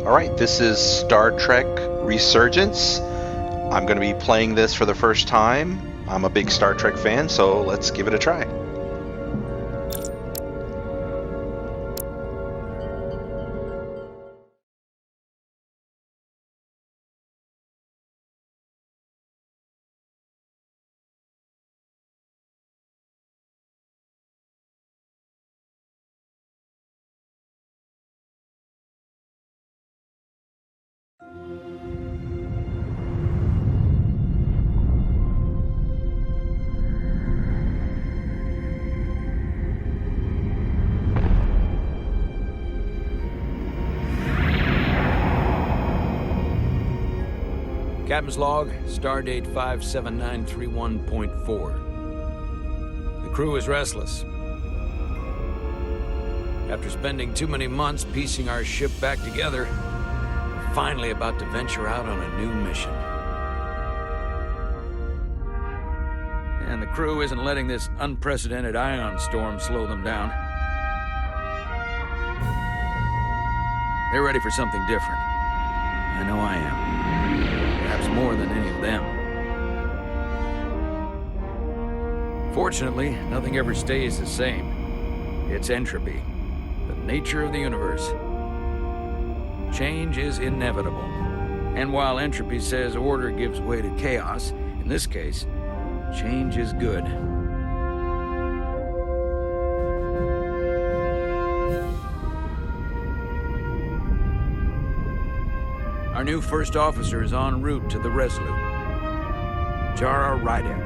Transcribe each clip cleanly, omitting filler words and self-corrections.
Alright, this is Star Trek Resurgence. I'm going to be playing this for the first time. I'm a big Star Trek fan, so let's give it a try. Captain's log, stardate 57931.4. The crew is restless. After spending too many months piecing our ship back together, we're finally about to venture out on a new mission. And the crew isn't letting this unprecedented ion storm slow them down. They're ready for something different. I know I am. Perhaps more than any of them. Fortunately, nothing ever stays the same. It's entropy, the nature of the universe. Change is inevitable. And while entropy says order gives way to chaos, in this case, change is good. Our new first officer is en route to the Resolute. Jara Rydek.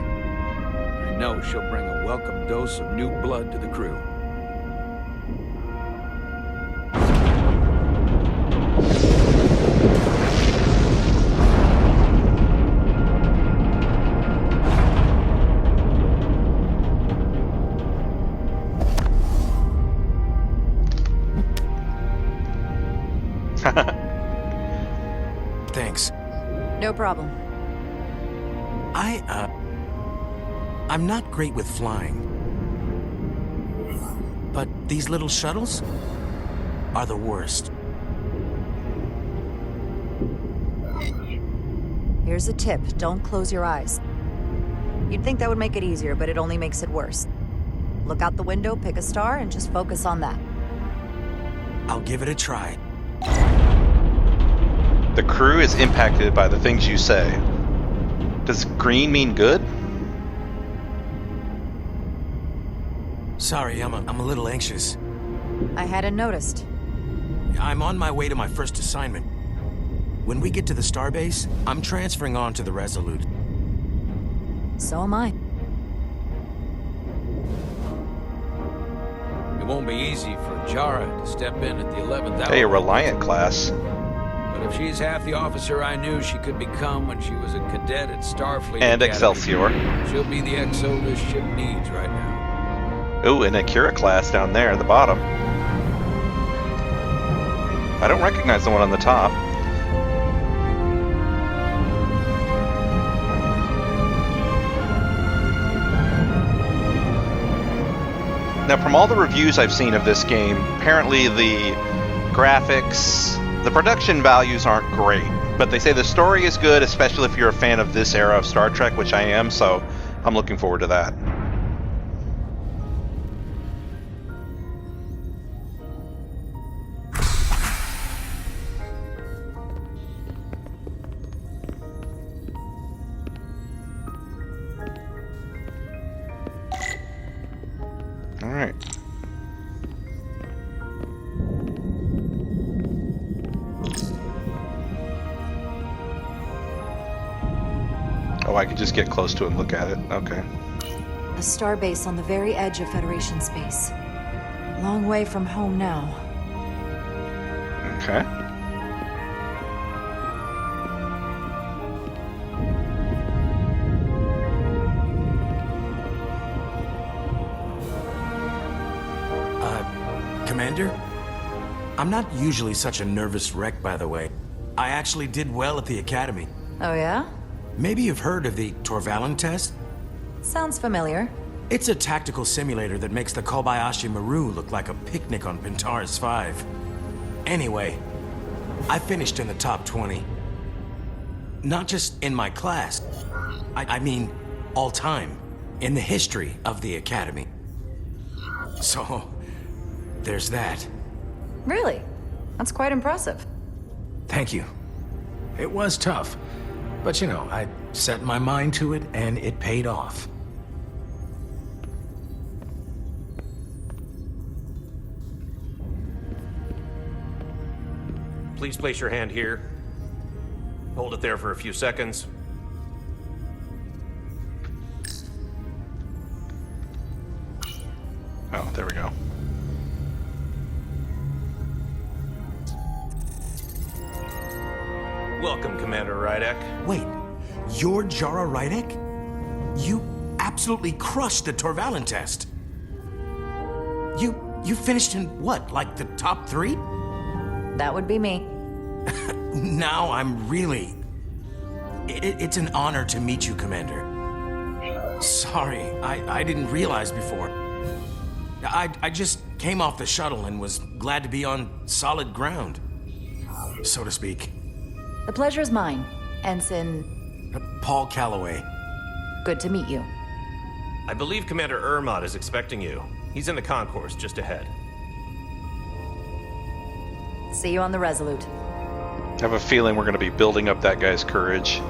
I know she'll bring a welcome dose of new blood to the crew. Thanks. No problem. I'm not great with flying. But these little shuttles are the worst. Here's a tip. Don't close your eyes. You'd think that would make it easier, but it only makes it worse. Look out the window, pick a star, and just focus on that. I'll give it a try. The crew is impacted by the things you say. Does green mean good? Sorry, I'm a little anxious. I hadn't noticed. I'm on my way to my first assignment. When we get to the starbase, I'm transferring on to the Resolute. So am I. It won't be easy for Jara to step in at the 11th hour. Hey, a Reliant class. But if she's half the officer I knew she could become when she was a cadet at Starfleet And Academy, Excelsior. she'll be the XO this ship needs right now. Ooh, and Akira class down there at the bottom. I don't recognize the one on the top. Now, from all the reviews I've seen of this game, apparently the graphics, the production values aren't great, but they say the story is good, especially if you're a fan of this era of Star Trek, which I am, so I'm looking forward to that. All right. Oh, I could just get close to it and look at it. Okay. A starbase on the very edge of Federation space. Long way from home now. Okay. Commander? I'm not usually such a nervous wreck, by the way. I actually did well at the Academy. Oh yeah? Maybe you've heard of the Torvalin test? Sounds familiar. It's a tactical simulator that makes the Kobayashi Maru look like a picnic on Pintaris 5. Anyway, I finished in the top 20. Not just in my class. I mean, all time. In the history of the Academy. So, there's that. Really? That's quite impressive. Thank you. It was tough. But you know, I set my mind to it and it paid off. Please place your hand here. Hold it there for a few seconds. Oh, there we go. Welcome, Commander Rydek. Wait, you're Jara Rydek? You absolutely crushed the Torvalin test. You finished in what, like the top 3? That would be me. Now I'm really... It's an honor to meet you, Commander. Sorry, I didn't realize before. I just came off the shuttle and was glad to be on solid ground, so to speak. The pleasure is mine, Ensign... Paul Calloway. Good to meet you. I believe Commander Ermot is expecting you. He's in the concourse just ahead. See you on the Resolute. I have a feeling we're going to be building up that guy's courage.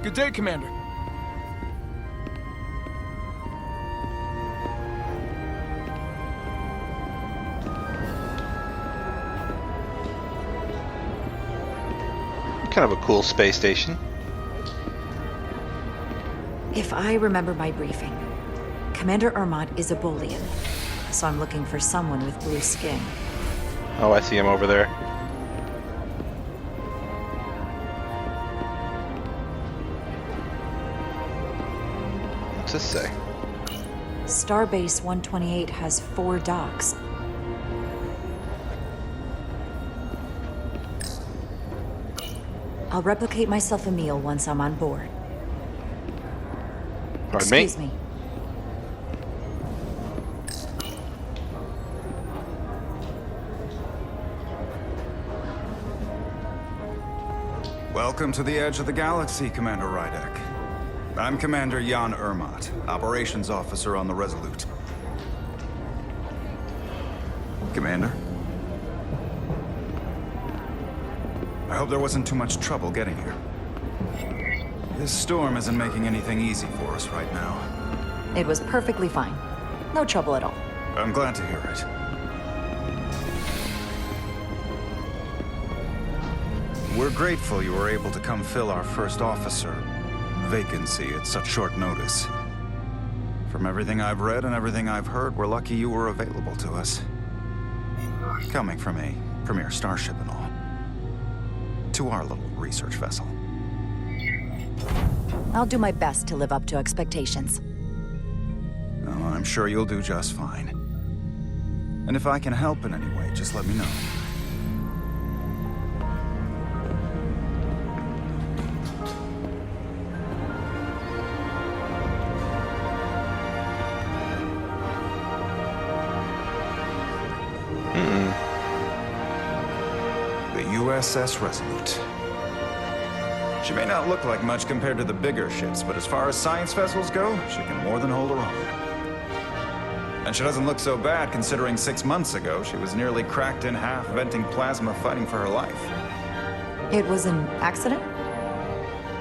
Good day, Commander. Kind of a cool space station. If I remember my briefing, Commander Ermot is a Bolian, so I'm looking for someone with blue skin. Oh, I see him over there. What's this say? Starbase 128 has 4 docks. I'll replicate myself a meal once I'm on board. Pardon me? Excuse me. Welcome to the edge of the galaxy, Commander Rydek. I'm Commander Jan Ermot, Operations Officer on the Resolute. Commander? I hope there wasn't too much trouble getting here. This storm isn't making anything easy for us right now. It was perfectly fine. No trouble at all. I'm glad to hear it. We're grateful you were able to come fill our first officer vacancy at such short notice. From everything I've read and everything I've heard, we're lucky you were available to us. Coming from a premier starship and all. To our little research vessel. I'll do my best to live up to expectations. Oh, I'm sure you'll do just fine. And if I can help in any way, just let me know. USS Resolute. She may not look like much compared to the bigger ships, but as far as science vessels go, she can more than hold her own. And she doesn't look so bad considering 6 months ago she was nearly cracked in half, venting plasma fighting for her life. It was an accident?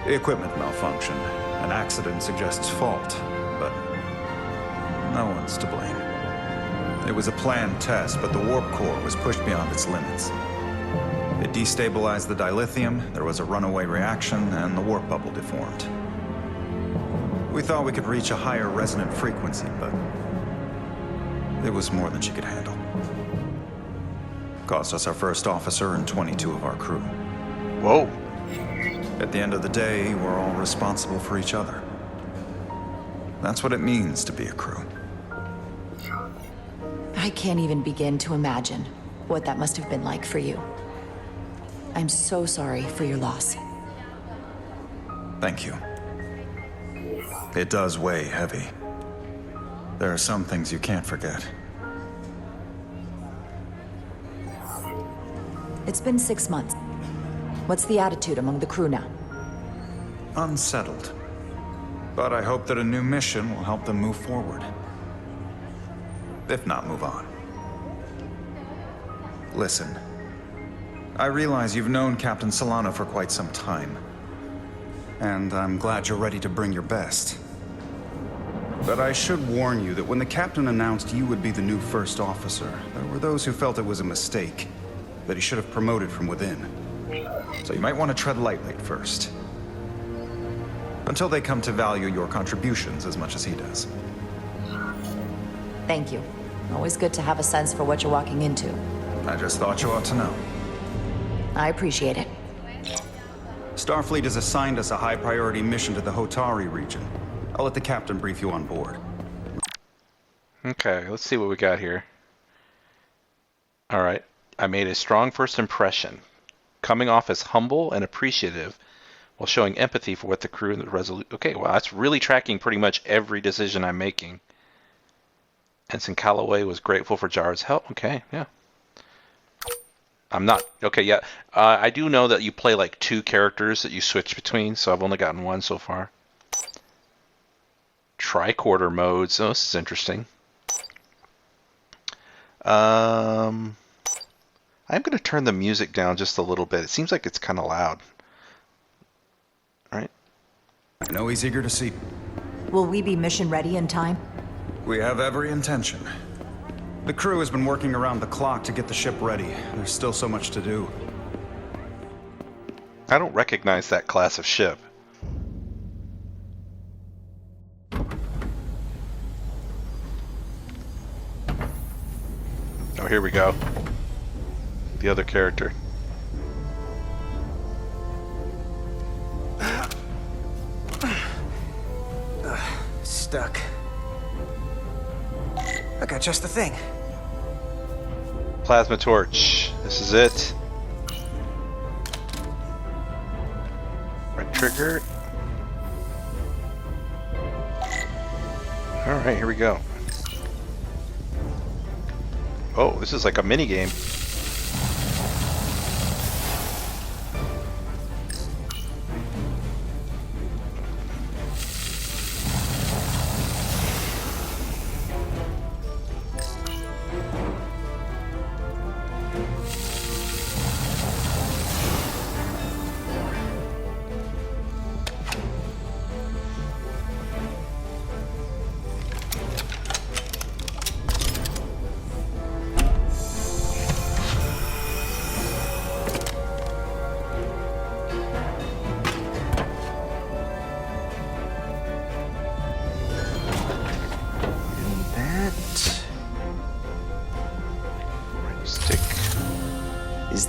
Equipment malfunction. An accident suggests fault, but no one's to blame. It was a planned test, but the warp core was pushed beyond its limits. It destabilized the dilithium, there was a runaway reaction, and the warp bubble deformed. We thought we could reach a higher resonant frequency, but it was more than she could handle. Cost us our first officer and 22 of our crew. Whoa. At the end of the day, we're all responsible for each other. That's what it means to be a crew. I can't even begin to imagine what that must have been like for you. I'm so sorry for your loss. Thank you. It does weigh heavy. There are some things you can't forget. It's been 6 months. What's the attitude among the crew now? Unsettled. But I hope that a new mission will help them move forward. If not, move on. Listen. I realize you've known Captain Solano for quite some time. And I'm glad you're ready to bring your best. But I should warn you that when the captain announced you would be the new first officer, there were those who felt it was a mistake, that he should have promoted from within. So you might want to tread lightly at first. Until they come to value your contributions as much as he does. Thank you. Always good to have a sense for what you're walking into. I just thought you ought to know. I appreciate it. Starfleet has assigned us a high-priority mission to the Hotari region. I'll let the captain brief you on board. Okay, let's see what we got here. Alright. I made a strong first impression, coming off as humble and appreciative while showing empathy for what the crew and the Resolute... Okay, well, that's really tracking pretty much every decision I'm making. Ensign Calloway was grateful for Jara's help. Okay, yeah. I'm not... Okay, yeah. I do know that you play like 2 characters that you switch between, so I've only gotten 1 so far. Tricorder mode, so this is interesting. I'm going to turn the music down just a little bit. It seems like it's kind of loud. All right. I know he's eager to see. Will we be mission ready in time? We have every intention. The crew has been working around the clock to get the ship ready. There's still so much to do. I don't recognize that class of ship. Oh, here we go. The other character. Stuck. I got just the thing. Plasma torch. This is it. Right trigger. Alright, here we go. Oh, this is like a mini game.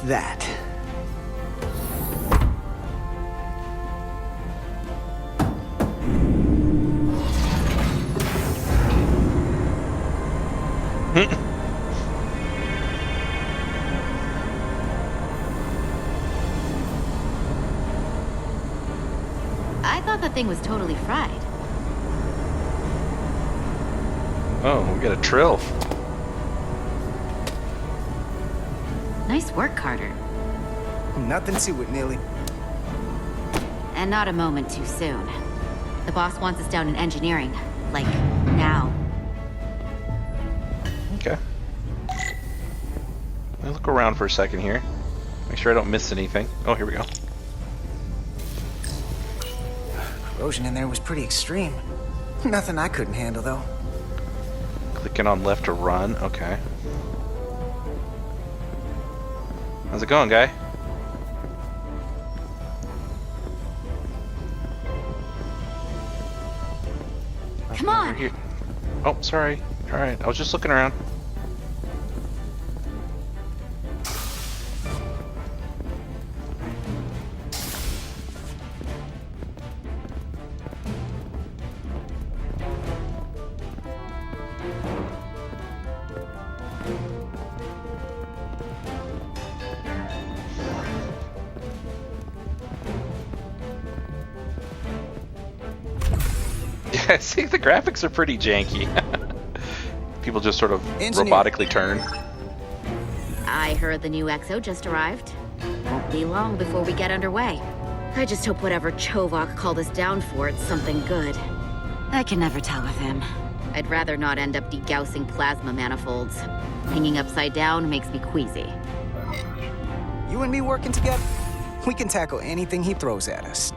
That. I thought the thing was totally fried. Oh, we got a trill. Nice work, Carter. Nothing to it, Neely. And not a moment too soon. The boss wants us down in engineering. Like, now. Okay. Let me look around for a second here. Make sure I don't miss anything. Oh, here we go. Corrosion in there was pretty extreme. Nothing I couldn't handle, though. Clicking on left to run. Okay. How's it going, guy? Come on! Here. Oh, sorry. Alright, I was just looking around. I think the graphics are pretty janky. People just sort of Engineer. robotically turn. I heard the new XO just arrived. Won't be long before we get underway. I just hope whatever Chovak called us down for, it's something good. I can never tell with him. I'd rather not end up degaussing plasma manifolds. Hanging upside down makes me queasy. You and me working together, we can tackle anything he throws at us.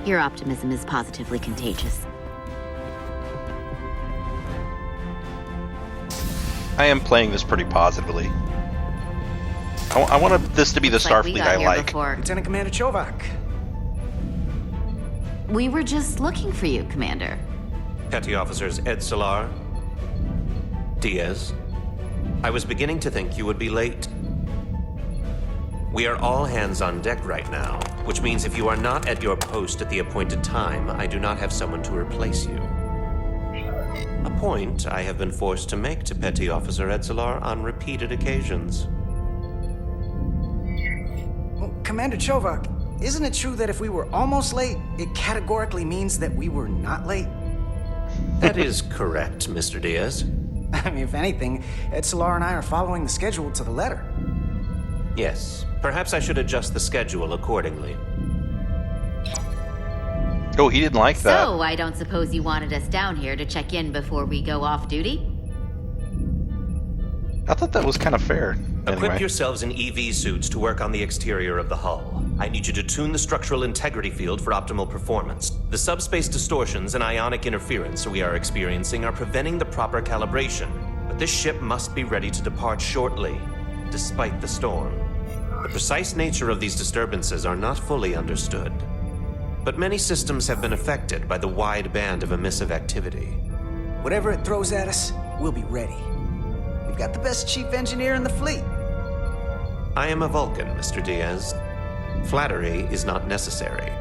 Your optimism is positively contagious. I am playing this pretty positively. I want this to be the Looks like we Starfleet got I here like. before. Lieutenant Commander Chovak. We were just looking for you, Commander. Petty Officers Ed Solar, Diaz. I was beginning to think you would be late. We are all hands on deck right now, which means if you are not at your post at the appointed time, I do not have someone to replace you. A point I have been forced to make to Petty Officer Edsolar on repeated occasions. Well, Commander Chovak, isn't it true that if we were almost late, it categorically means that we were not late? That is correct, Mr. Diaz. I mean, if anything, Ed Solar and I are following the schedule to the letter. Yes, perhaps I should adjust the schedule accordingly. Oh, he didn't like that. So, I don't suppose you wanted us down here to check in before we go off duty? I thought that was kind of fair. Equip Anyway. yourselves in EV suits to work on the exterior of the hull. I need you to tune the structural integrity field for optimal performance. The subspace distortions and ionic interference we are experiencing are preventing the proper calibration. But this ship must be ready to depart shortly, despite the storm. The precise nature of these disturbances are not fully understood. But many systems have been affected by the wide band of emissive activity. Whatever it throws at us, we'll be ready. We've got the best chief engineer in the fleet. I am a Vulcan, Mr. Diaz. Flattery is not necessary.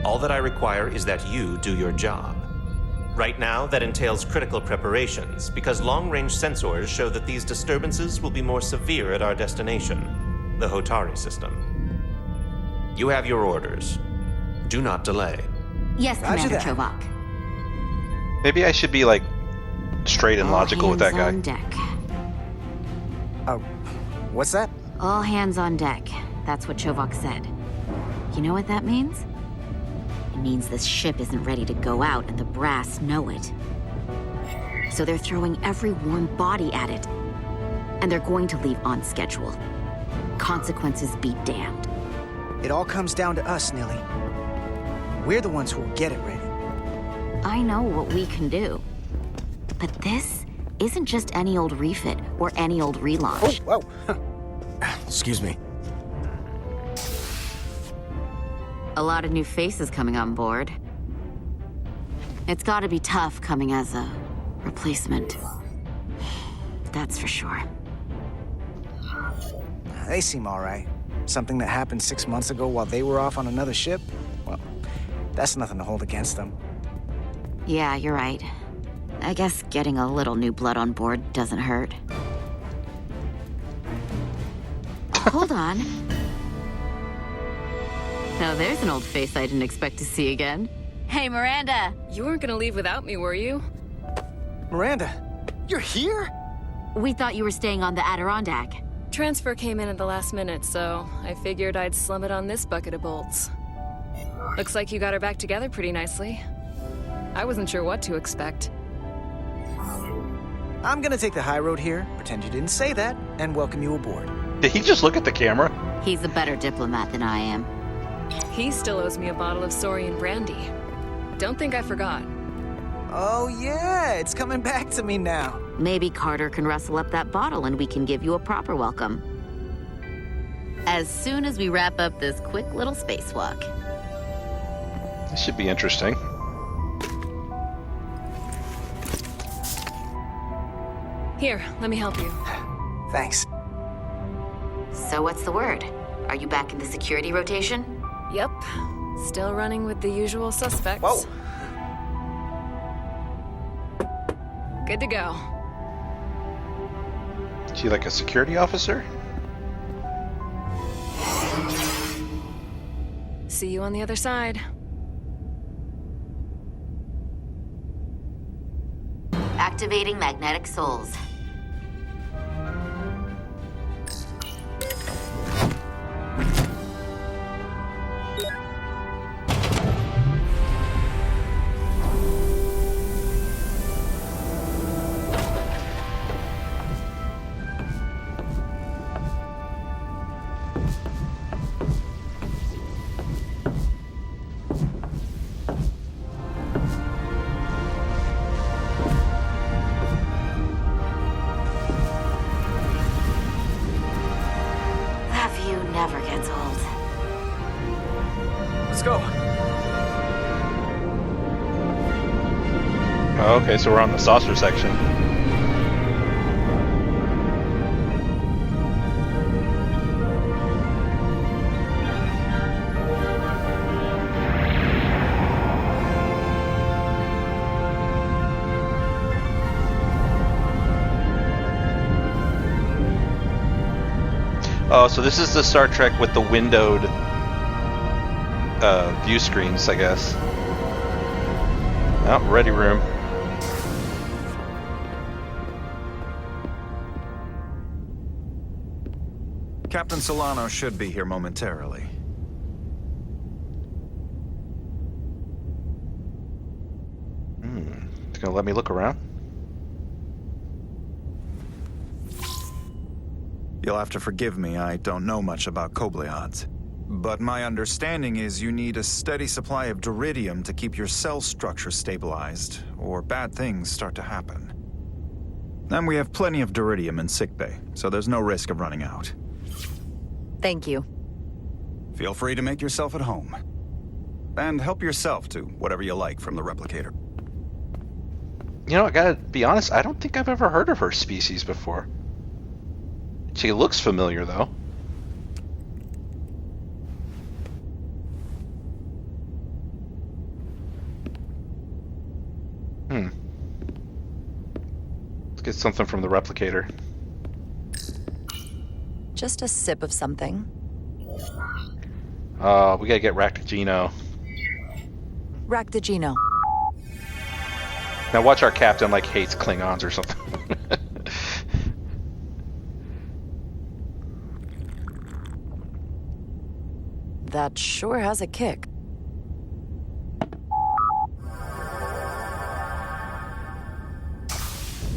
All that I require is that you do your job. Right now, that entails critical preparations, because long-range sensors show that these disturbances will be more severe at our destination, the Hotari system. You have your orders. Do not delay. Yes, Roger Commander that. Chovak. Maybe I should be like straight and All logical with that hands guy. on deck. What's that? All hands on deck. That's what Chovak said. You know what that means? It means this ship isn't ready to go out and the brass know it. So they're throwing every warm body at it. And they're going to leave on schedule. Consequences be damned. It all comes down to us, Nilly. We're the ones who will get it ready. I know what we can do. But this isn't just any old refit or any old relaunch. Oh, whoa. Excuse me. A lot of new faces coming on board. It's gotta be tough coming as a replacement. That's for sure. They seem all right. Something that happened 6 months ago while they were off on another ship? Well, that's nothing to hold against them. Yeah, you're right. I guess getting a little new blood on board doesn't hurt. Hold on. Now there's an old face I didn't expect to see again. Hey, Miranda! You weren't gonna leave without me, were you? Miranda, you're here? We thought you were staying on the Adirondack. Transfer came in at the last minute, so I figured I'd slum it on this bucket of bolts. Looks like you got her back together pretty nicely. I wasn't sure what to expect. I'm gonna take the high road here, pretend you didn't say that, and welcome you aboard. Did he just look at the camera? He's a better diplomat than I am. He still owes me a bottle of Saurian brandy. Don't think I forgot. Oh yeah, it's coming back to me now. Maybe Carter can rustle up that bottle and we can give you a proper welcome. As soon as we wrap up this quick little spacewalk. This should be interesting. Here, let me help you. Thanks. So what's the word? Are you back in the security rotation? Yep. Still running with the usual suspects. Whoa. Good to go. Is he like a security officer? See you on the other side. Activating magnetic souls. Never gets old. Let's go. Oh, okay, so we're on the saucer section. Oh, so this is the Star Trek with the windowed view screens, I guess. Oh, ready room. Captain Solano should be here momentarily. It's gonna let me look around? You'll have to forgive me, I don't know much about Kobleods. But my understanding is you need a steady supply of duridium to keep your cell structure stabilized, or bad things start to happen. And we have plenty of duridium in sickbay, so there's no risk of running out. Thank you. Feel free to make yourself at home. And help yourself to whatever you like from the replicator. You know, I gotta be honest, I don't think I've ever heard of her species before. She looks familiar, though. Let's get something from the replicator. Just a sip of something. We gotta get Raktajino. Raktajino. Now watch our captain, like, hates Klingons or something. That sure has a kick.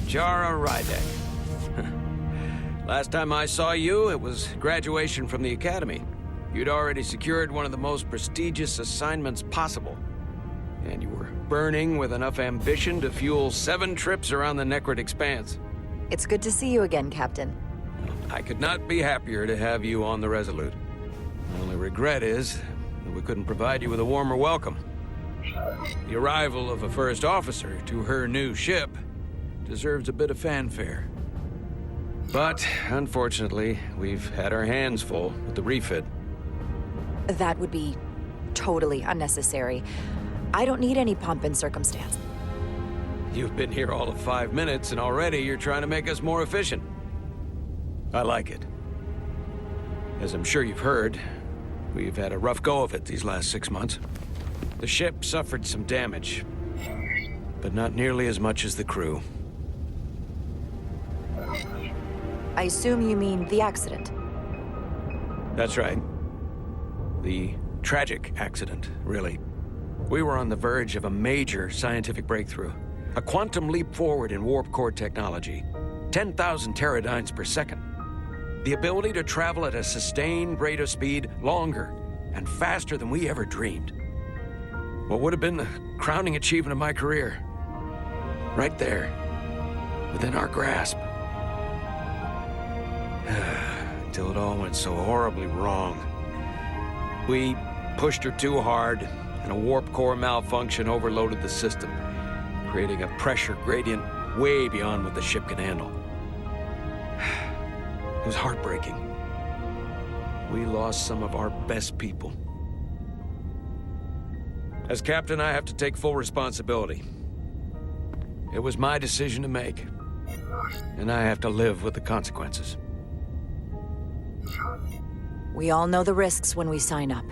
Jara Rydek. Last time I saw you, it was graduation from the academy. You'd already secured one of the most prestigious assignments possible. And you were burning with enough ambition to fuel 7 trips around the Necrid Expanse. It's good to see you again, Captain. I could not be happier to have you on the Resolute. The only regret is that we couldn't provide you with a warmer welcome. The arrival of a first officer to her new ship deserves a bit of fanfare. But, unfortunately, we've had our hands full with the refit. That would be totally unnecessary. I don't need any pomp and circumstance. You've been here all of 5 minutes, and already you're trying to make us more efficient. I like it. As I'm sure you've heard, we've had a rough go of it these last 6 months. The ship suffered some damage, but not nearly as much as the crew. I assume you mean the accident. That's right. The tragic accident, really. We were on the verge of a major scientific breakthrough. A quantum leap forward in warp core technology. 10,000 teradynes per second. The ability to travel at a sustained rate of speed longer and faster than we ever dreamed. What would have been the crowning achievement of my career. Right there, within our grasp. Until it all went so horribly wrong. We pushed her too hard, and a warp core malfunction overloaded the system, creating a pressure gradient way beyond what the ship can handle. It was heartbreaking. We lost some of our best people. As captain, I have to take full responsibility. It was my decision to make, and I have to live with the consequences. We all know the risks when we sign up.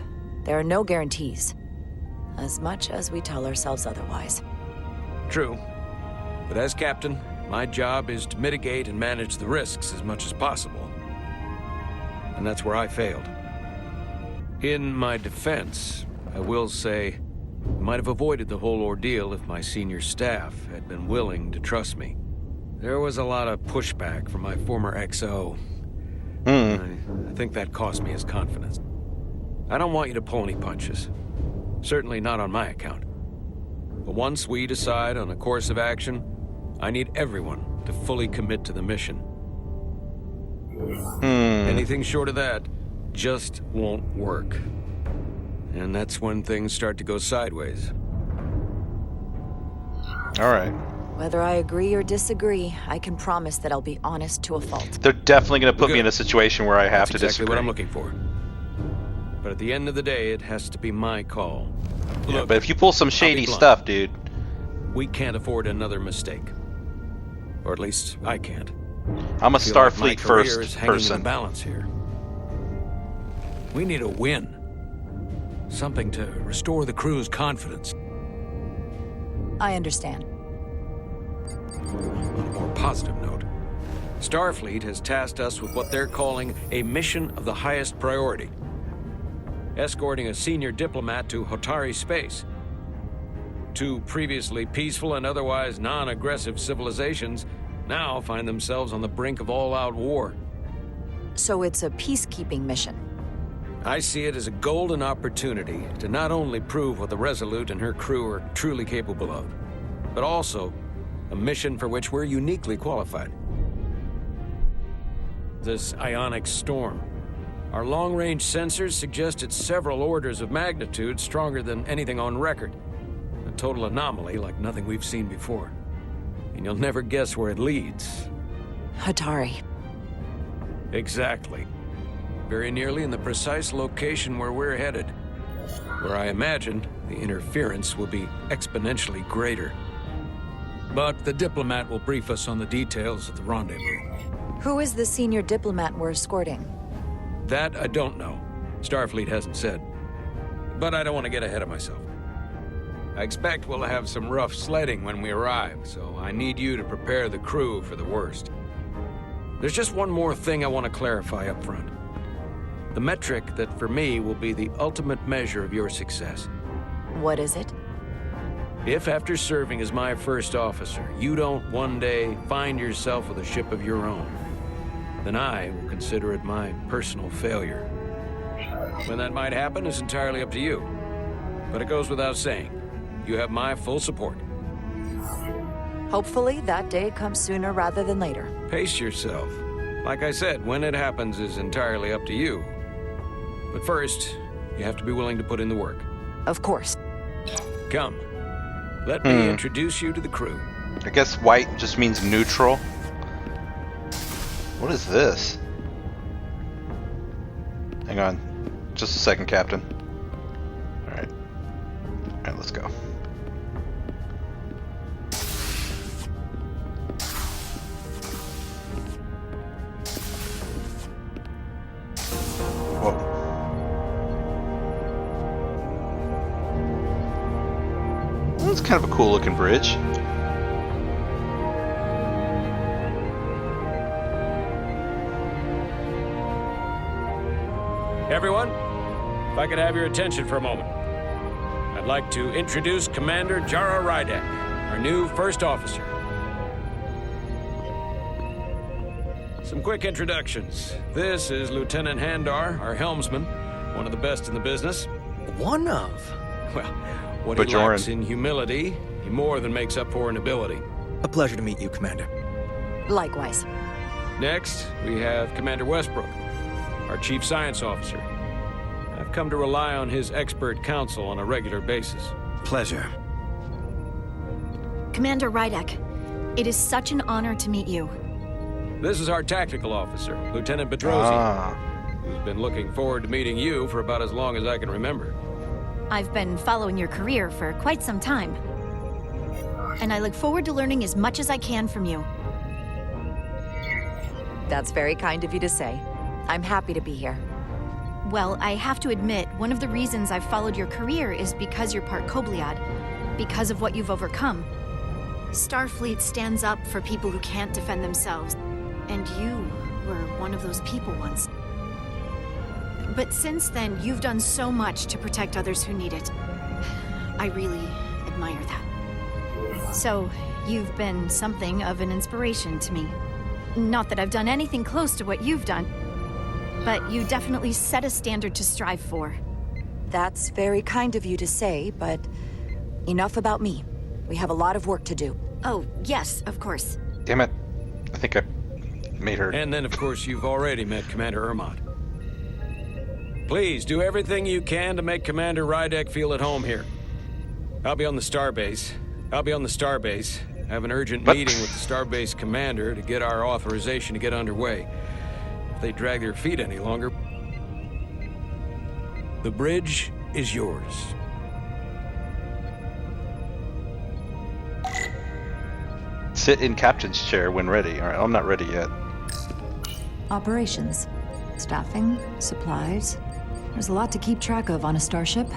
There are no guarantees. As much as we tell ourselves otherwise. True. But as captain, my job is to mitigate and manage the risks as much as possible. And that's where I failed. In my defense, I will say I might have avoided the whole ordeal if my senior staff had been willing to trust me. There was a lot of pushback from my former XO. I think that cost me his confidence. I don't want you to pull any punches. Certainly not on my account. But once we decide on a course of action, I need everyone to fully commit to the mission. Anything short of that just won't work. And that's when things start to go sideways. All right. Whether I agree or disagree, I can promise that I'll be honest to a fault. They're definitely going to put me in a situation where I have That's to exactly disagree. what I'm looking for. But at the end of the day, it has to be my call. Yeah, Look, but if you pull some I'll be shady blunt. stuff, dude. We can't afford another mistake. Or at least I can't. I'm a I feel like my Starfleet career first is hanging in the person. balance here. We need a win. Something to restore the crew's confidence. I understand. On a more positive note, Starfleet has tasked us with what they're calling a mission of the highest priority. Escorting a senior diplomat to Hotari space. Two previously peaceful and otherwise non-aggressive civilizations now find themselves on the brink of all-out war. So it's a peacekeeping mission. I see it as a golden opportunity to not only prove what the Resolute and her crew are truly capable of, but also a mission for which we're uniquely qualified. This ionic storm. Our long-range sensors suggest it's several orders of magnitude stronger than anything on record. A total anomaly like nothing we've seen before. And you'll never guess where it leads. Hatari. Exactly. Very nearly in the precise location where we're headed. Where I imagine the interference will be exponentially greater. But the diplomat will brief us on the details at the rendezvous. Who is the senior diplomat we're escorting? That I don't know. Starfleet hasn't said. But I don't want to get ahead of myself. I expect we'll have some rough sledding when we arrive, so I need you to prepare the crew for the worst. There's just one more thing I want to clarify up front. The metric that for me will be the ultimate measure of your success. What is it? If after serving as my first officer, you don't one day find yourself with a ship of your own, then I will consider it my personal failure. When that might happen is entirely up to you. But it goes without saying, you have my full support. Hopefully that day comes sooner rather than later. Pace yourself. Like I said, when it happens is entirely up to you. But first, you have to be willing to put in the work. Of course. Come. Let me introduce you to the crew. I guess white just means neutral. What is this? Hang on. Just a second, Captain. Alright. Alright, let's go. Whoa. That's kind of a cool looking bridge. Everyone, if I could have your attention for a moment. I'd like to introduce Commander Jara Rydek, our new first officer. Some quick introductions. This is Lieutenant Handar, our helmsman, one of the best in the business. One of? Well, what he Bajoran. lacks in humility, he more than makes up for in ability. A pleasure to meet you, Commander. Likewise. Next, we have Commander Westbrook, our Chief Science Officer. I've come to rely on his expert counsel on a regular basis. Pleasure. Commander Rydek, it is such an honor to meet you. This is our tactical officer, Lieutenant Bedrosian, who's been looking forward to meeting you for about as long as I can remember. I've been following your career for quite some time. And I look forward to learning as much as I can from you. That's very kind of you to say. I'm happy to be here. Well, I have to admit, one of the reasons I've followed your career is because you're part Kobliad, because of what you've overcome. Starfleet stands up for people who can't defend themselves. And you were one of those people once. But since then, you've done so much to protect others who need it. I really admire that. So, you've been something of an inspiration to me. Not that I've done anything close to what you've done, but you definitely set a standard to strive for. That's very kind of you to say, but enough about me. We have a lot of work to do. Oh, yes, of course. Damn it. I think I made her... And then, of course, you've already met Commander Ermont. Please, do everything you can to make Commander Rydek feel at home here. I'll be on the starbase. I have an urgent meeting with the starbase commander to get our authorization to get underway. If they drag their feet any longer, the bridge is yours. Sit in captain's chair when ready. All right, I'm not ready yet. Operations. Staffing, supplies. There's a lot to keep track of on a starship.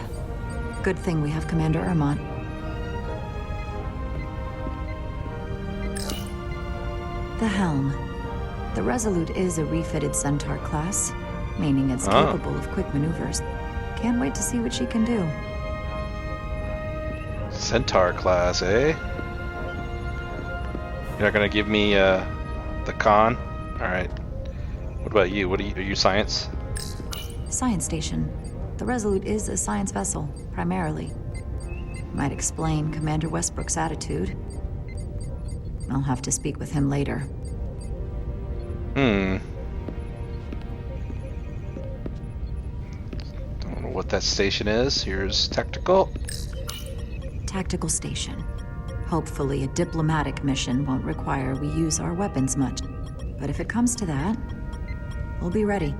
Good thing we have Commander Ermont. The helm. The Resolute is a refitted Centaur class, meaning it's capable of quick maneuvers. Can't wait to see what she can do. Centaur class, eh? You're not gonna give me the con? Alright. What about you? Are you science? Science station. The Resolute is a science vessel, primarily. Might explain Commander Westbrook's attitude. I'll have to speak with him later. Don't know what that station is. Here's tactical. Tactical station. Hopefully a diplomatic mission won't require we use our weapons much. But if it comes to that, we'll be ready.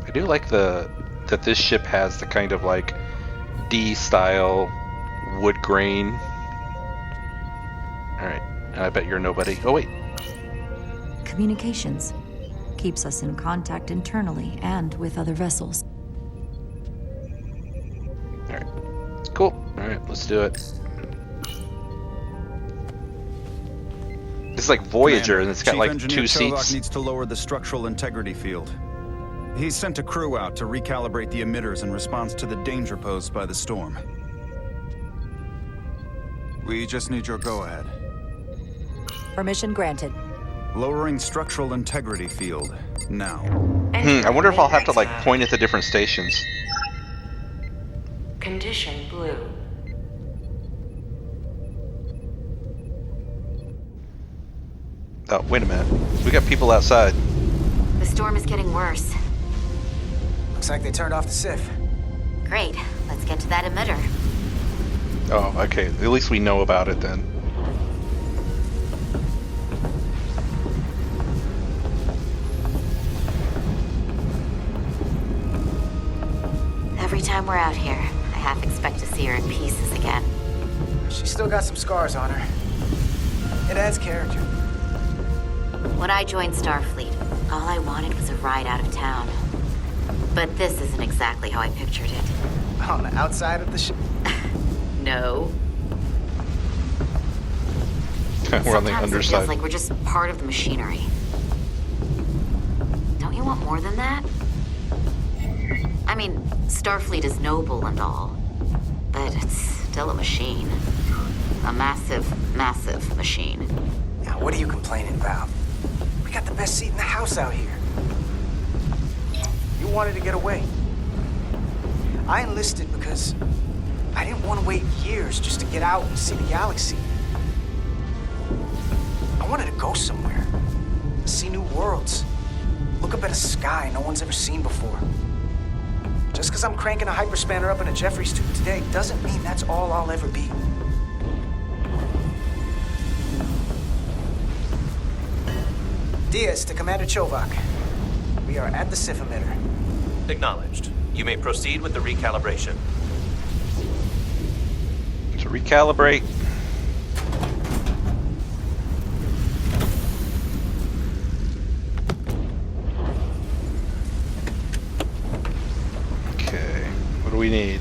I do like that this ship has the kind of like D-style wood grain. Alright, and I bet you're nobody. Oh wait. Communications. Keeps us in contact internally and with other vessels. Alright. Cool. Alright, let's do it. It's like Voyager, and it's got like Chief Engineer 2 Chovak seats. needs to lower the structural integrity field. He's sent a crew out to recalibrate the emitters in response to the danger posed by the storm. We just need your go-ahead. Permission granted. Lowering structural integrity field, now. I wonder if I'll have to like point at the different stations. Condition blue. Oh, wait a minute. We got people outside. The storm is getting worse. Looks like they turned off the SIF. Great. Let's get to that emitter. Oh, okay. At least we know about it then. Every time we're out here, I half expect to see her in pieces again. She's still got some scars on her. It adds character. When I joined Starfleet, all I wanted was a ride out of town. But this isn't exactly how I pictured it. On the outside of the ship? No. We're on the Sometimes it underside. feels like we're just part of the machinery. Don't you want more than that? I mean, Starfleet is noble and all, but it's still a machine. A massive, massive machine. Now, what are you complaining about? We got the best seat in the house out here. You wanted to get away. I enlisted because I didn't want to wait years just to get out and see the galaxy. I wanted to go somewhere, see new worlds, look up at a sky no one's ever seen before. Just because I'm cranking a hyperspanner up in a Jeffries tube today doesn't mean that's all I'll ever be. Diaz to Commander Chovak. We are at the SIF emitter. Acknowledged. You may proceed with the recalibration. To recalibrate. Okay, what do we need?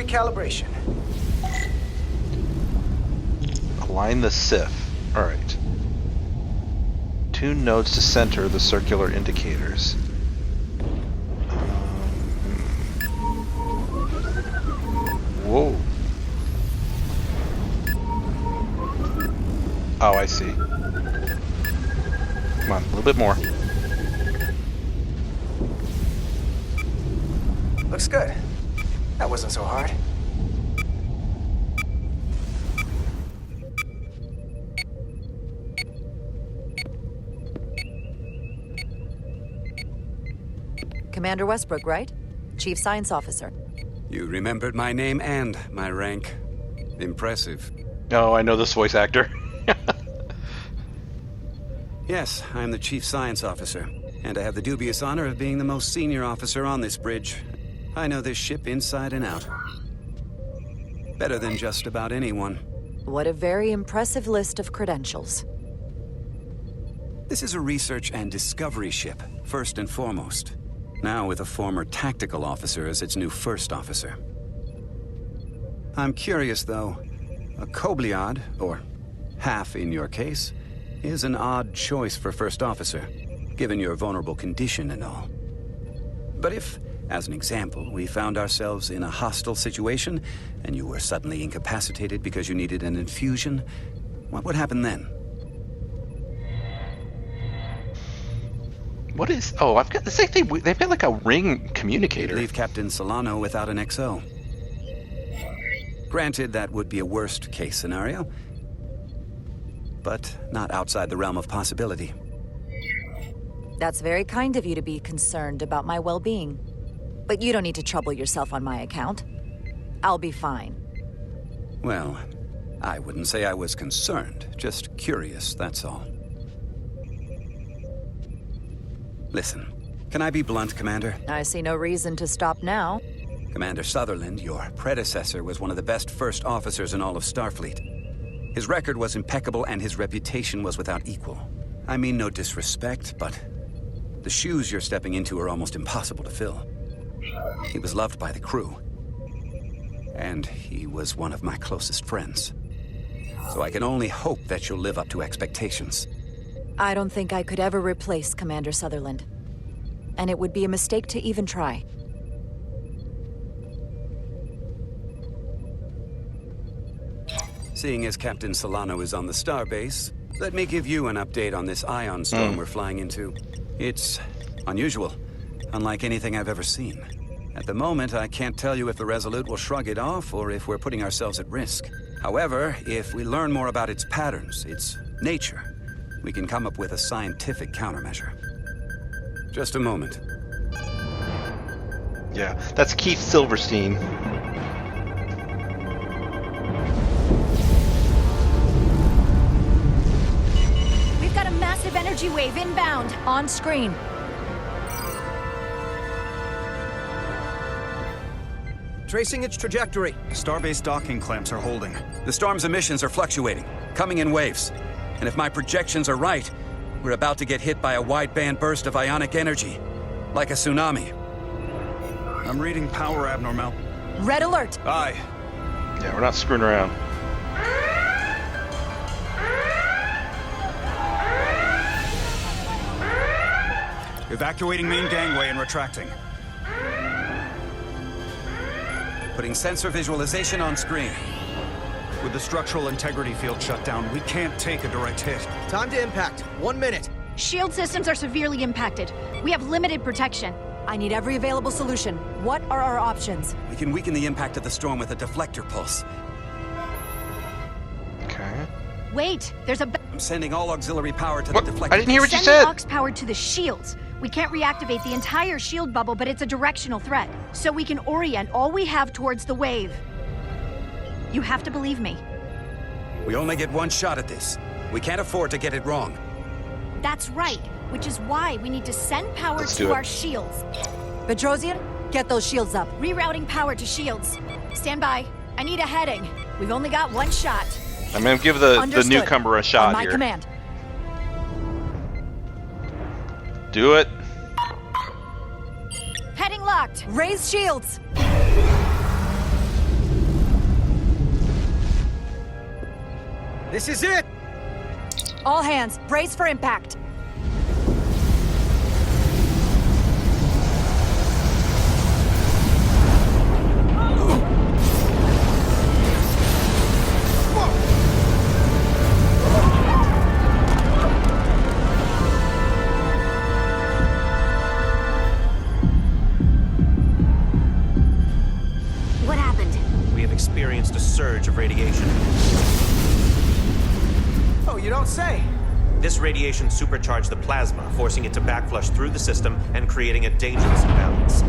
recalibration. Align the SIF. Alright. Tune nodes to center the circular indicators. Whoa. Oh, I see. Come on, a little bit more. Looks good. That wasn't so hard. Commander Westbrook, right? Chief Science Officer. You remembered my name and my rank. Impressive. Oh, I know this voice actor. Yes, I'm the Chief Science Officer, and I have the dubious honor of being the most senior officer on this bridge. I know this ship inside and out. Better than just about anyone. What a very impressive list of credentials. This is a research and discovery ship, first and foremost. Now with a former tactical officer as its new first officer. I'm curious, though. A Kobliad, or half in your case, is an odd choice for first officer, given your vulnerable condition and all. But if, as an example, we found ourselves in a hostile situation, and you were suddenly incapacitated because you needed an infusion, what would happen then? What is... Oh, I've got... It's like they've got like a ring communicator. Leave Captain Solano without an XO. Granted, that would be a worst-case scenario, but not outside the realm of possibility. That's very kind of you to be concerned about my well-being. But you don't need to trouble yourself on my account. I'll be fine. Well, I wouldn't say I was concerned, just curious, that's all. Listen, can I be blunt, Commander? I see no reason to stop now. Commander Sutherland, your predecessor, was one of the best first officers in all of Starfleet. His record was impeccable and his reputation was without equal. I mean no disrespect, but the shoes you're stepping into are almost impossible to fill. He was loved by the crew, and he was one of my closest friends. So I can only hope that you'll live up to expectations. I don't think I could ever replace Commander Sutherland. And it would be a mistake to even try. Seeing as Captain Solano is on the starbase, let me give you an update on this ion storm we're flying into. It's unusual, unlike anything I've ever seen. At the moment, I can't tell you if the Resolute will shrug it off or if we're putting ourselves at risk. However, if we learn more about its patterns, its nature, we can come up with a scientific countermeasure. Just a moment. Yeah, that's Keith Silverstein. We've got a massive energy wave inbound. On screen. Tracing its trajectory. Starbase docking clamps are holding. The storm's emissions are fluctuating, coming in waves. And if my projections are right, we're about to get hit by a wideband burst of ionic energy. Like a tsunami. I'm reading power abnormal. Red alert! Aye. Yeah, we're not screwing around. Evacuating main gangway and retracting. Putting sensor visualization on screen. With the structural integrity field shut down, we can't take a direct hit. Time to impact. 1 minute. Shield systems are severely impacted. We have limited protection. I need every available solution. What are our options? We can weaken the impact of the storm with a deflector pulse. Okay. Wait, there's a... I'm sending all auxiliary power to What? the deflector. I didn't hear what you Send the said. aux power to the shields. We can't reactivate the entire shield bubble, but it's a directional threat. So we can orient all we have towards the wave. You have to believe me. We only get one shot at this. We can't afford to get it wrong. That's right, which is why we need to send power Let's do to it. our shields. Petrosian, get those shields up. Rerouting power to shields. Stand by. I need a heading. We've only got one shot. I'm gonna give the Understood. newcomer a On shot my here. command. Do it. Heading locked. Raise shields. This is it! All hands, brace for impact. What happened? We have experienced a surge of radiation. Oh, you don't say. This radiation supercharged the plasma, forcing it to backflush through the system and creating a dangerous imbalance.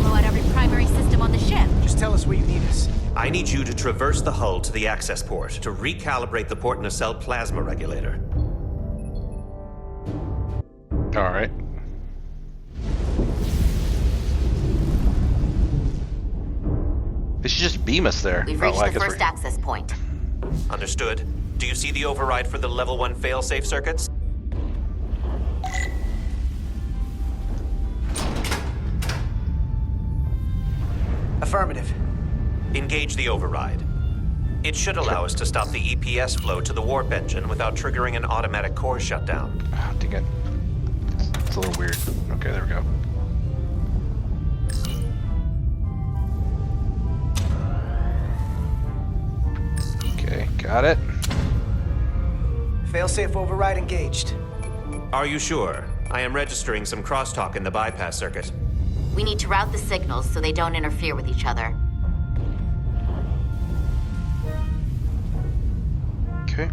Blow out every primary system on the ship. Just tell us where you need us. I need you to traverse the hull to the access port to recalibrate the port nacelle plasma regulator. All right. They should just beam us there. We've Oh, reached I the guess first access point. Understood. Do you see the override for the level 1 failsafe circuits? Affirmative. Engage the override. It should allow us to stop the EPS flow to the warp engine without triggering an automatic core shutdown. Oh, dang it. It's a little weird. Okay, there we go. Okay, got it. Failsafe override engaged. Are you sure? I am registering some crosstalk in the bypass circuit. We need to route the signals so they don't interfere with each other. Okay.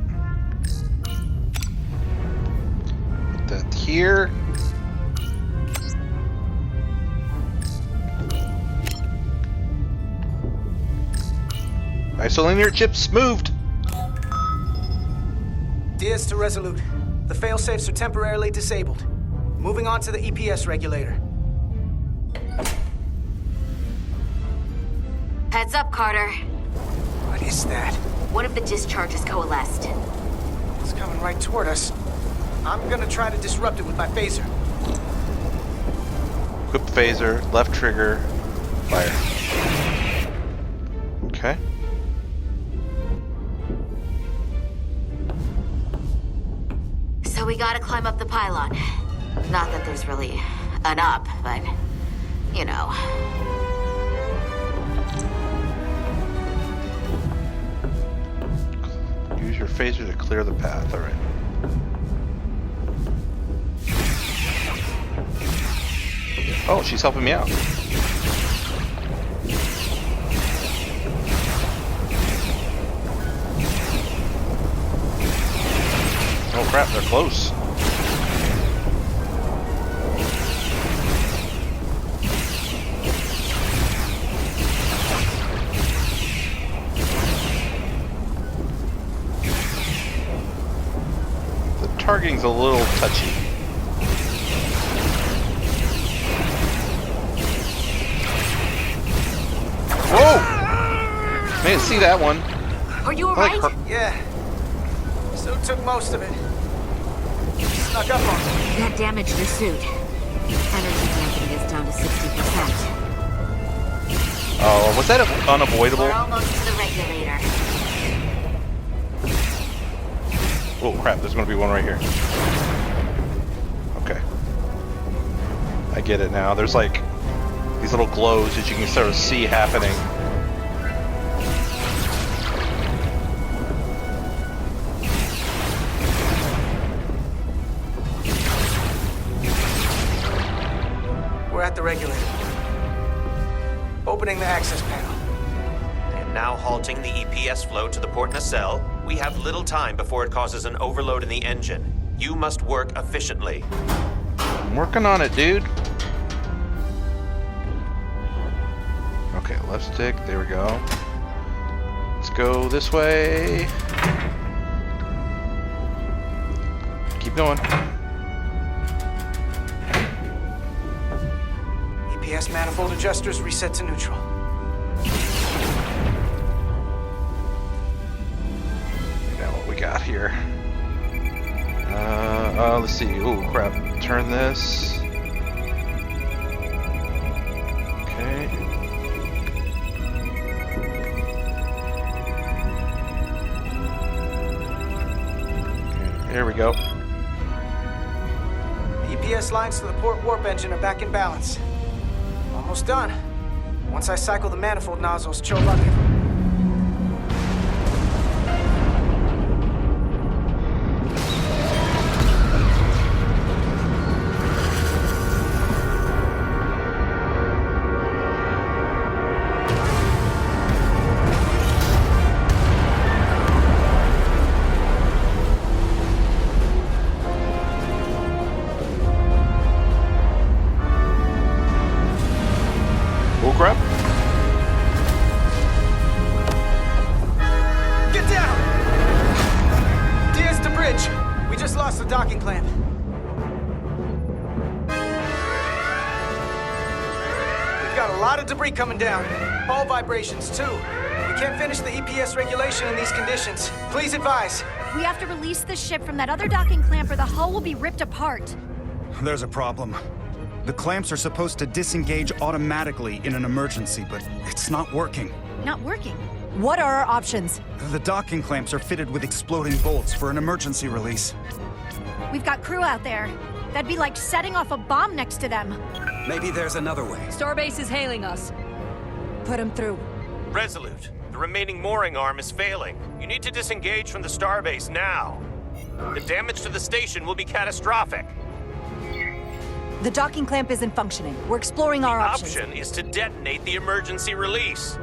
Put that here. Isolinear chips moved. Diaz to Resolute. The failsafes are temporarily disabled. Moving on to the EPS regulator. Heads up, Carter. What is that? One of the discharges coalesced. It's coming right toward us. I'm gonna try to disrupt it with my phaser. Equip phaser, left trigger, fire. Okay. So we gotta climb up the pylon. Not that there's really an up, but, you know. Use your phaser to clear the path, alright. Oh, she's helping me out. Oh crap, they're close. The targeting's a little touchy. Whoa! Didn't see that one. Are you alright? Yeah. So took most of it. Snuck up on me. That damaged your suit. Energy damping is down to 60%. Oh, was that unavoidable? We're almost to the regulator. Oh crap, there's gonna be one right here. Okay. I get it now. There's like these little glows that you can sort of see happening. We're at the regulator. Opening the access panel. I am now halting the EPS flow to the port nacelle. We have little time before it causes an overload in the engine. You must work efficiently. I'm working on it, dude. Okay, left stick. There we go. Let's go this way. Keep going. EPS manifold adjusters reset to neutral. Now what we got here? Let's see. Oh crap! Turn this. Okay. Here we go. The EPS lines to the port warp engine are back in balance. Almost done. Once I cycle the manifold nozzles, Chovak can... Crap. Get down! Diaz to bridge. We just lost the docking clamp. We've got a lot of debris coming down. Hull vibrations, too. We can't finish the EPS regulation in these conditions. Please advise. We have to release the ship from that other docking clamp or the hull will be ripped apart. There's a problem. The clamps are supposed to disengage automatically in an emergency, but it's not working. Not working. What are our options? The docking clamps are fitted with exploding bolts for an emergency release. We've got crew out there. That'd be like setting off a bomb next to them. Maybe there's another way. Starbase is hailing us. Put him through. Resolute, the remaining mooring arm is failing. You need to disengage from the starbase now. The damage to the station will be catastrophic. The docking clamp isn't functioning. We're exploring our options. The option is to detonate the emergency release.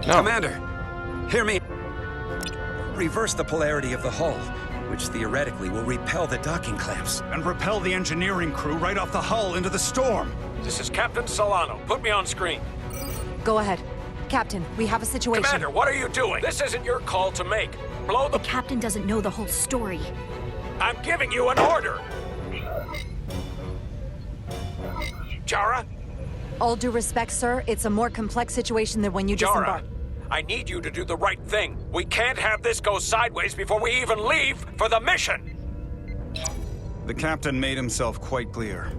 No. Commander, hear me. Reverse the polarity of the hull, which theoretically will repel the docking clamps. And repel the engineering crew right off the hull into the storm. This is Captain Solano. Put me on screen. Go ahead. Captain, we have a situation. Commander, what are you doing? This isn't your call to make. Blow the... The captain doesn't know the whole story. I'm giving you an order. Jara? All due respect, sir, it's a more complex situation than when you Jara, disembarked. I need you to do the right thing. We can't have this go sideways before we even leave for the mission. The captain made himself quite clear.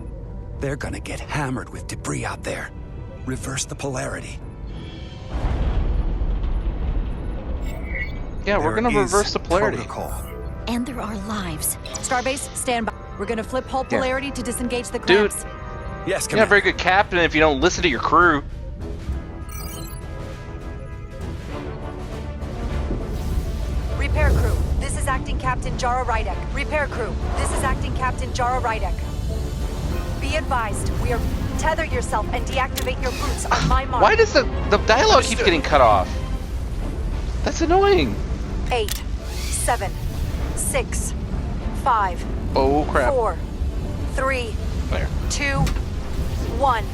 They're gonna get hammered with debris out there. Reverse the polarity. Yeah, we're gonna There reverse is the polarity. protocol. And there are lives. Starbase, stand by. We're gonna flip hull Yeah. polarity to disengage the Dude. clamps. Yes, You're not a Commander. very good captain if you don't listen to your crew. Repair crew, this is Acting Captain Jara Rydek. Repair crew, this is Acting Captain Jara Rydek. Be advised, we are... Tether yourself and deactivate your boots on my mark. Why does the dialogue keep getting cut off? That's annoying. 8, 7, 6, 5, Oh crap. 4, 3, There. 2, 1.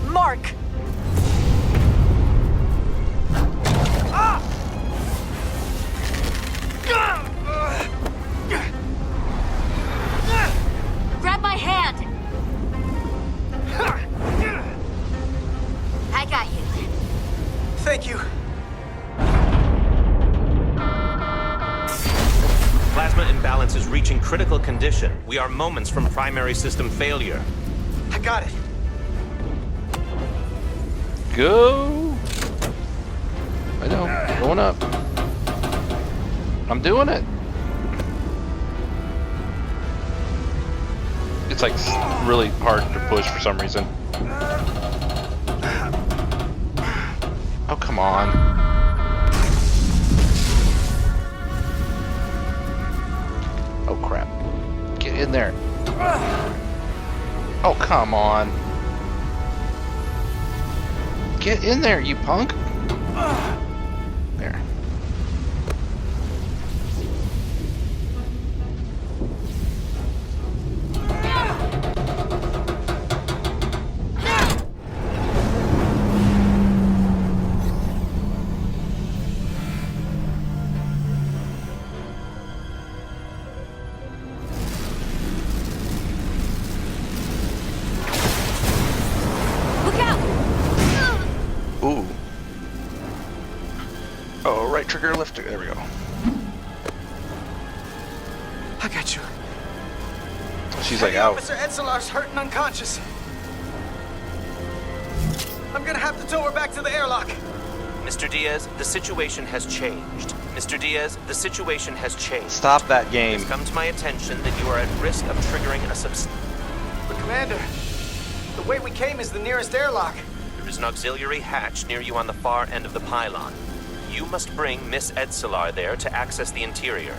Mark! Grab my hand! I got you. Thank you. Plasma imbalance is reaching critical condition. We are moments from primary system failure. I got it. Go. I know. Going up. I'm doing it. It's like really hard to push for some reason. Oh, come on. Oh, crap. Get in there. Oh, come on. Get in there, you punk. There. Ooh. Oh, right trigger, left trigger. There we go. I got you. She's like Heavy out. Officer Etzelar's hurt and unconscious. I'm gonna have to tow her back to the airlock. Mr. Diaz, the situation has changed. Mr. Diaz, the situation has changed. Stop that game. It's come to my attention that you are at risk of triggering a But Commander, the way we came is the nearest airlock. There is an auxiliary hatch near you on the far end of the pylon. You must bring Miss Edselar there to access the interior.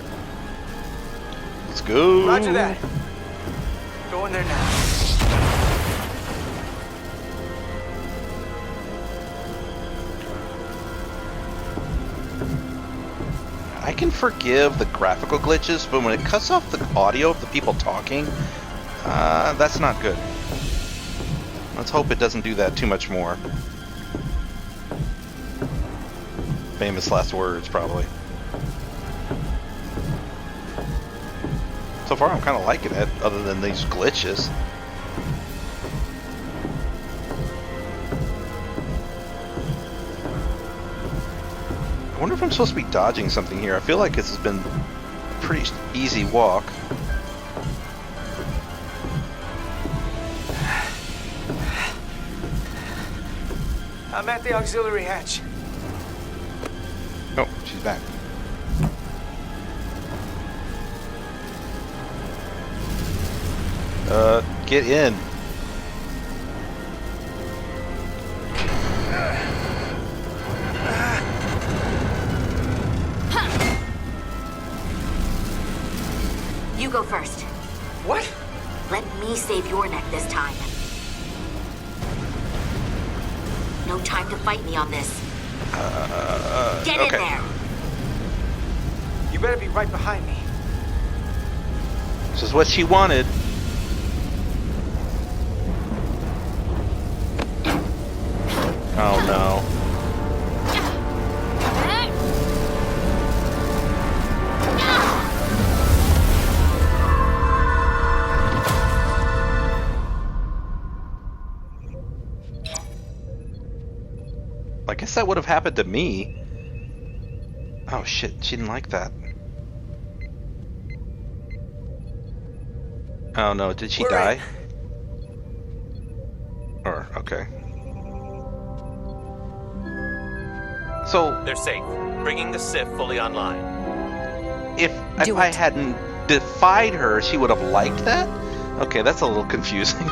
Let's go. Roger that. Go in there now. I can forgive the graphical glitches, but when it cuts off the audio of the people talking, that's not good. Let's hope it doesn't do that too much more. Famous last words, probably. So far, I'm kind of liking it, other than these glitches. I wonder if I'm supposed to be dodging something here. I feel like this has been a pretty easy walk. I'm at the auxiliary hatch. Oh, she's back. Get in. You go first. What? Let me save your neck this time. No time to fight me on this. Get in there. You better be right behind me. This is what she wanted. Oh no. I guess that would have happened to me. Oh shit, she didn't like that. Oh no, did she die? Or, okay. So... They're safe. Bringing the SIF fully online. If I hadn't defied her, she would have liked that? Okay, that's a little confusing.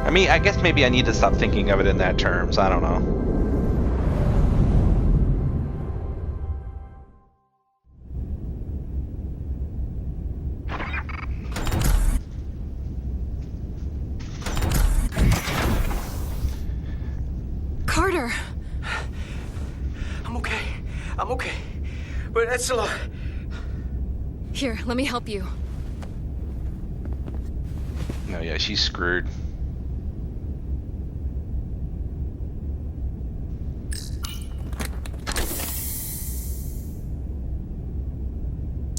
I mean, I guess maybe I need to stop thinking of it in that terms. I don't know. Carter! I'm okay. I'm okay. But Edselar... Here, let me help you. No, yeah, she's screwed.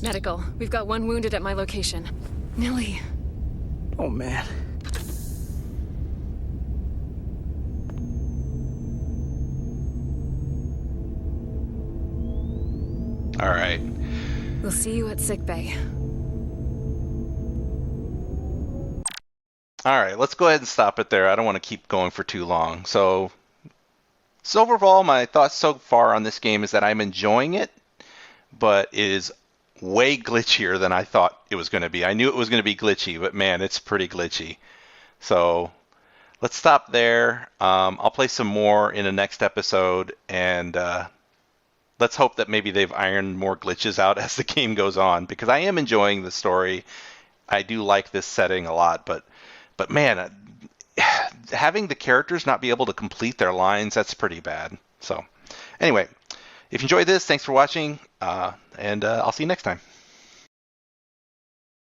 Medical. We've got one wounded at my location. Millie. Oh, man. All right. We'll see you at sickbay. All right, let's go ahead and stop it there. I don't want to keep going for too long. So overall, my thoughts so far on this game is that I'm enjoying it, but it is way glitchier than I thought it was going to be. I knew it was going to be glitchy, but man, it's pretty glitchy. So let's stop there. I'll play some more in the next episode, and let's hope that maybe they've ironed more glitches out as the game goes on, because I am enjoying the story. I do like this setting a lot, but man, having the characters not be able to complete their lines, that's pretty bad. So anyway, if you enjoyed this, thanks for watching, and I'll see you next time.